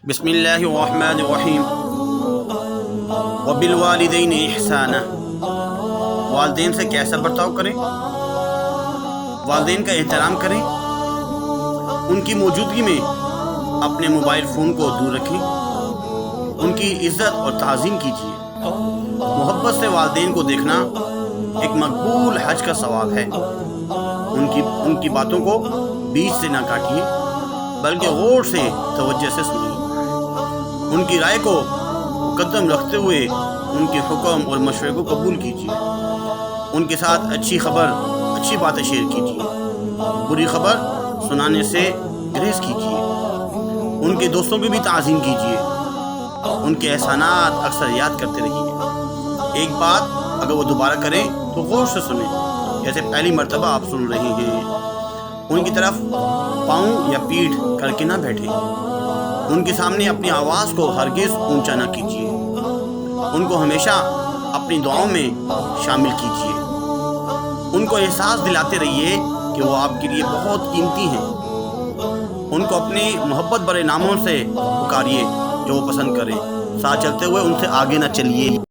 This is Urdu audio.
بسم اللہ الرحمن الرحیم وبالوالدین احسانا، والدین سے کیسا برتاؤ کریں، والدین کا احترام کریں، ان کی موجودگی میں اپنے موبائل فون کو دور رکھیں، ان کی عزت اور تعظیم کیجیے۔ محبت سے والدین کو دیکھنا ایک مقبول حج کا ثواب ہے۔ ان کی باتوں کو بیچ سے نہ کاٹیے، بلکہ غور سے توجہ سے سنیے۔ ان کی رائے کو مقدم رکھتے ہوئے ان کے حکم اور مشورے کو قبول کیجیے۔ ان کے ساتھ اچھی باتیں شیئر کیجیے، بری خبر سنانے سے گریز کیجیے۔ ان کے دوستوں کی بھی تعظیم کیجیے، ان کے احسانات اکثر یاد کرتے رہیے۔ ایک بات اگر وہ دوبارہ کریں تو غور سے سنیں، جیسے پہلی مرتبہ آپ سن رہے ہیں۔ ان کی طرف پاؤں یا پیٹھ کر کے نہ بیٹھیں۔ ان کے سامنے اپنی آواز کو ہرگز اونچا نہ کیجیے۔ ان کو ہمیشہ اپنی دعاؤں میں شامل کیجیے۔ ان کو احساس دلاتے رہیے کہ وہ آپ کے لیے بہت قیمتی ہیں۔ ان کو اپنے محبت بھرے ناموں سے پکاریے جو وہ پسند کریں۔ ساتھ چلتے ہوئے ان سے آگے نہ چلیے۔